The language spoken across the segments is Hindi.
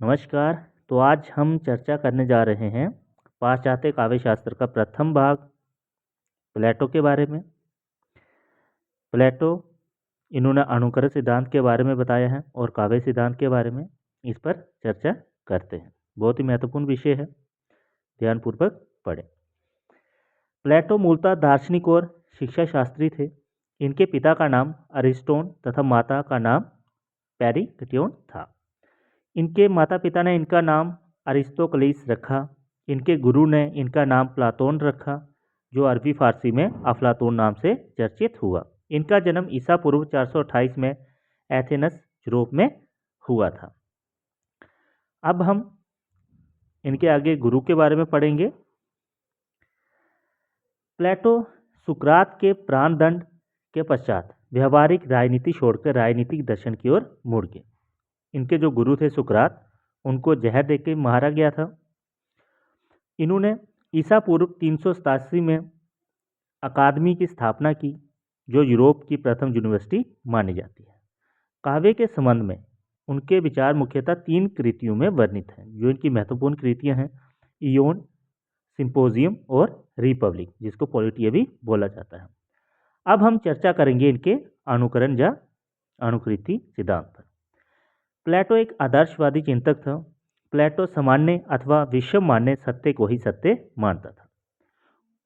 नमस्कार। तो आज हम चर्चा करने जा रहे हैं पाश्चात्य काव्य शास्त्र का प्रथम भाग प्लेटो के बारे में। प्लेटो इन्होंने अनुकरण सिद्धांत के बारे में बताया है और काव्य सिद्धांत के बारे में इस पर चर्चा करते हैं। बहुत ही महत्वपूर्ण विषय है, ध्यानपूर्वक पढ़ें। प्लेटो मूलतः दार्शनिक और शिक्षा शास्त्री थे। इनके पिता का नाम अरिस्टोन तथा माता का नाम पेरिकटियोन था। इनके माता पिता ने इनका नाम अरिस्तोकलिस रखा। इनके गुरु ने इनका नाम प्लाटोन रखा, जो अरबी फारसी में अफलातून नाम से चर्चित हुआ। इनका जन्म ईसा पूर्व 428 में एथेनस यूरोप में हुआ था। अब हम इनके आगे गुरु के बारे में पढ़ेंगे। प्लेटो सुकरात के प्राणदंड के पश्चात व्यवहारिक राजनीति छोड़कर राजनीतिक दर्शन की ओर मुड़ गए। इनके जो गुरु थे सुकरात, उनको जहर देकर मारा गया था। इन्होंने ईसा पूर्व 387 में अकादमी की स्थापना की, जो यूरोप की प्रथम यूनिवर्सिटी मानी जाती है। काव्य के संबंध में उनके विचार मुख्यतः 3 कृतियों में वर्णित हैं। जो इनकी महत्वपूर्ण कृतियां हैं, इयोन, सिंपोजियम और रिपब्लिक, जिसको पॉलिटिया भी बोला जाता है। अब हम चर्चा करेंगे इनके अनुकरण या अनुकृति सिद्धांत पर। प्लेटो एक आदर्शवादी चिंतक था। प्लेटो सामान्य अथवा विश्व मान्य सत्य को ही सत्य मानता था।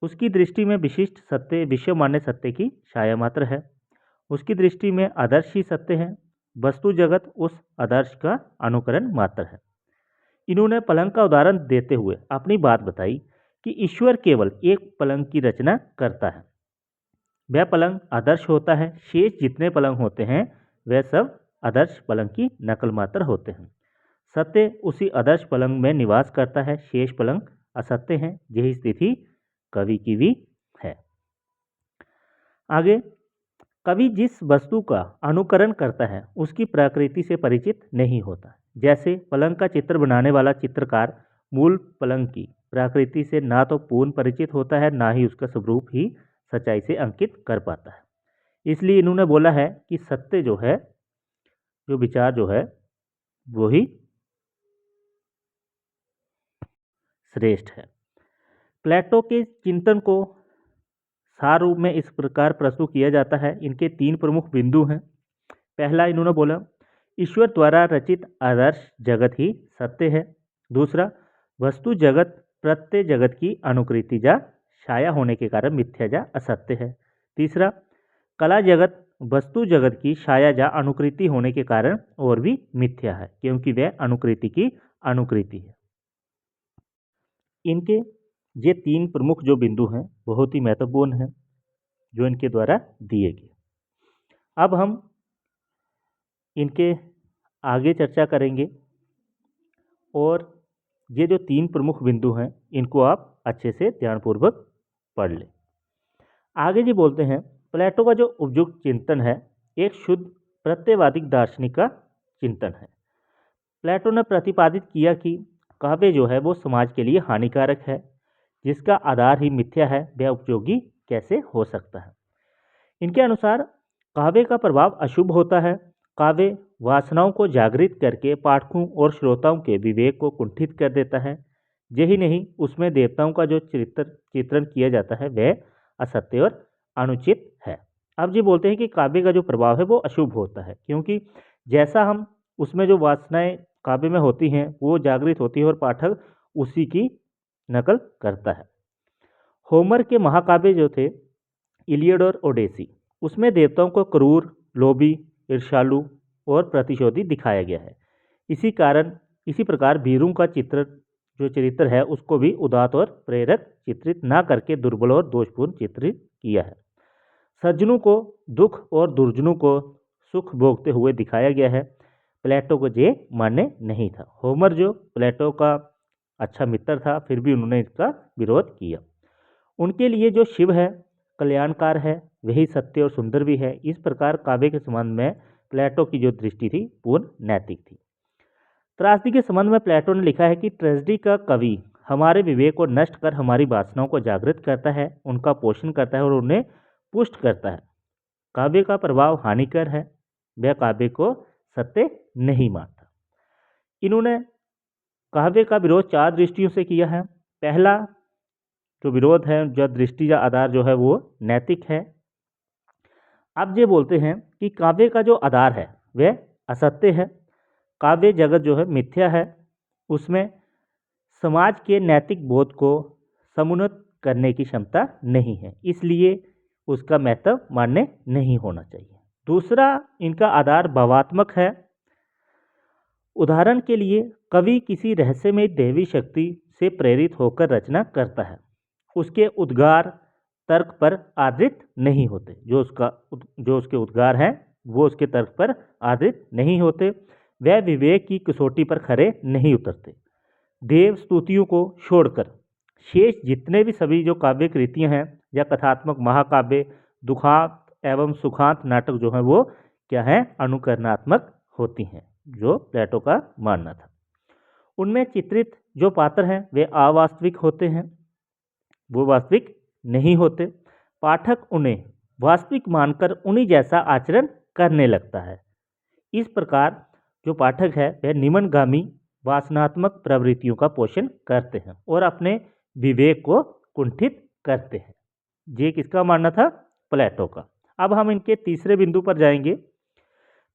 उसकी दृष्टि में विशिष्ट सत्य विश्व मान्य सत्य की छाया मात्र है। उसकी दृष्टि में आदर्श ही सत्य है, वस्तु जगत उस आदर्श का अनुकरण मात्र है। इन्होंने पलंग का उदाहरण देते हुए अपनी बात बताई कि ईश्वर केवल एक पलंग की रचना करता है। वह पलंग आदर्श होता है, शेष जितने पलंग होते हैं वह सब आदर्श पलंग की नकल मात्र होते हैं। सत्य उसी आदर्श पलंग में निवास करता है, शेष पलंग असत्य हैं। यही स्थिति कवि की भी है। आगे, कवि जिस वस्तु का अनुकरण करता है उसकी प्रकृति से परिचित नहीं होता। जैसे पलंग का चित्र बनाने वाला चित्रकार मूल पलंग की प्रकृति से ना तो पूर्ण परिचित होता है, ना ही उसका स्वरूप ही सच्चाई से अंकित कर पाता है। इसलिए इन्होंने बोला है कि सत्य जो है, जो विचार जो है, वो ही श्रेष्ठ है। प्लेटो के चिंतन को सार रूप में इस प्रकार प्रस्तुत किया जाता है। इनके 3 प्रमुख बिंदु हैं। पहला, इन्होंने बोला ईश्वर द्वारा रचित आदर्श जगत ही सत्य है। दूसरा, वस्तु जगत प्रत्यय जगत की अनुकृति या छाया होने के कारण मिथ्या या असत्य है। तीसरा, कला जगत वस्तु जगत की छाया या अनुकृति होने के कारण और भी मिथ्या है, क्योंकि वह अनुकृति की अनुकृति है। इनके ये 3 प्रमुख जो बिंदु हैं बहुत ही महत्वपूर्ण हैं, जो इनके द्वारा दिए गए। अब हम इनके आगे चर्चा करेंगे और ये जो 3 प्रमुख बिंदु हैं इनको आप अच्छे से ध्यानपूर्वक पढ़ लें। आगे जी बोलते हैं, प्लेटो का जो उपयुक्त चिंतन है एक शुद्ध प्रत्ययवादी दार्शनिक का चिंतन है। प्लेटो ने प्रतिपादित किया कि काव्य जो है वो समाज के लिए हानिकारक है, जिसका आधार ही मिथ्या है, वह उपयोगी कैसे हो सकता है। इनके अनुसार काव्य का प्रभाव अशुभ होता है। काव्य वासनाओं को जागृत करके पाठकों और श्रोताओं के विवेक को कुंठित कर देता है। यही नहीं, उसमें देवताओं का जो चित्रण किया जाता है वह असत्य और अनुचित है। अब जी बोलते हैं कि काव्य का जो प्रभाव है वो अशुभ होता है, क्योंकि जैसा हम उसमें जो वासनाएं काव्य में होती हैं वो जागृत होती है और पाठक उसी की नकल करता है। होमर के महाकाव्य जो थे इलियड और ओडेसी, उसमें देवताओं को क्रूर, लोभी, ईर्ष्यालु और प्रतिशोधी दिखाया गया है। इसी प्रकार वीरों का चरित्र है उसको भी उदात्त और प्रेरक चित्रित ना करके दुर्बल और दोषपूर्ण चित्रित किया है। सज्जनों को दुख और दुर्जनों को सुख भोगते हुए दिखाया गया है। प्लेटो को ये मान्य नहीं था। होमर जो प्लेटो का अच्छा मित्र था, फिर भी उन्होंने इसका विरोध किया। उनके लिए जो शिव है कल्याणकार है, वही सत्य और सुंदर भी है। इस प्रकार काव्य के संबंध में प्लेटो की जो दृष्टि थी पूर्ण नैतिक थी। त्रासदी के संबंध में प्लेटो ने लिखा है कि ट्रेजेडी का कवि हमारे विवेक को नष्ट कर हमारी वासनाओं को जागृत करता है, उनका पोषण करता है और उन्हें पुष्ट करता है। काव्य का प्रभाव हानिकर है, वह काव्य को सत्य नहीं मानता। इन्होंने काव्य का विरोध 4 दृष्टियों से किया है। पहला जो विरोध है, जो दृष्टि या आधार जो है वो नैतिक है। अब ये बोलते हैं कि काव्य का जो आधार है वह असत्य है। काव्य जगत जो है मिथ्या है, उसमें समाज के नैतिक बोध को समुन्नत करने की क्षमता नहीं है, इसलिए उसका महत्व मान्य नहीं होना चाहिए। दूसरा इनका आधार भावात्मक है। उदाहरण के लिए कवि किसी रहस्यमय दैवी शक्ति से प्रेरित होकर रचना करता है, उसके उद्गार तर्क पर आधारित नहीं होते। जो उसके उद्गार हैं वो उसके तर्क पर आधारित नहीं होते, वह विवेक की कसौटी पर खरे नहीं उतरते। देव स्तुतियों को छोड़कर शेष जितने भी सभी जो काव्य कृतियाँ हैं या कथात्मक महाकाव्य, दुखांत एवं सुखांत नाटक जो हैं वो क्या हैं, अनुकरणात्मक होती हैं, जो प्लेटो का मानना था। उनमें चित्रित जो पात्र हैं वे अवास्तविक होते हैं, वो वास्तविक नहीं होते। पाठक उन्हें वास्तविक मानकर उन्हीं जैसा आचरण करने लगता है। इस प्रकार जो पाठक है वह निम्नगामी वासनात्मक प्रवृत्तियों का पोषण करते हैं और अपने विवेक को कुंठित करते हैं। ये किसका मानना था? प्लेटो का। अब हम इनके तीसरे बिंदु पर जाएंगे।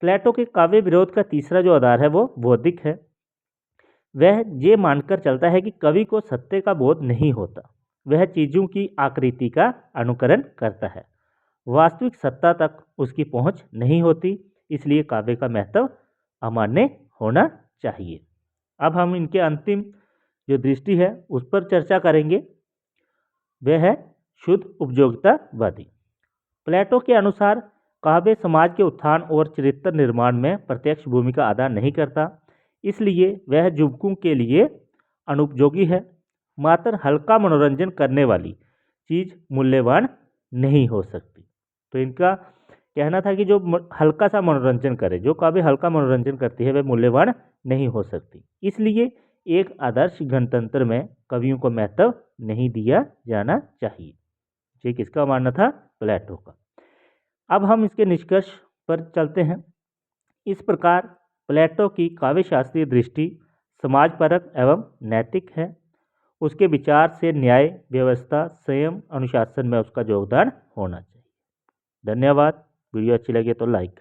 प्लेटो के काव्य विरोध का तीसरा जो आधार है वो बौद्धिक है। वह ये मानकर चलता है कि कवि को सत्य का बोध नहीं होता, वह चीज़ों की आकृति का अनुकरण करता है, वास्तविक सत्ता तक उसकी पहुंच नहीं होती, इसलिए काव्य का महत्व अमान्य होना चाहिए। अब हम इनके अंतिम जो दृष्टि है उस पर चर्चा करेंगे, वह है शुद्ध उपयोगितावादी। प्लेटो के अनुसार काव्य समाज के उत्थान और चरित्र निर्माण में प्रत्यक्ष भूमिका अदा नहीं करता, इसलिए वह युवकों के लिए अनुपयोगी है। मात्र हल्का मनोरंजन करने वाली चीज़ मूल्यवान नहीं हो सकती। तो इनका कहना था कि जो हल्का सा मनोरंजन करे, जो काव्य हल्का मनोरंजन करती है, वह मूल्यवान नहीं हो सकती। इसलिए एक आदर्श गणतंत्र में कवियों को महत्व नहीं दिया जाना चाहिए। ये किसका मानना था? प्लेटो का। अब हम इसके निष्कर्ष पर चलते हैं। इस प्रकार प्लेटो की काव्यशास्त्रीय दृष्टि समाजपरक एवं नैतिक है। उसके विचार से न्याय, व्यवस्था, संयम, अनुशासन में उसका योगदान होना चाहिए। धन्यवाद। वीडियो अच्छी लगे तो लाइक करें।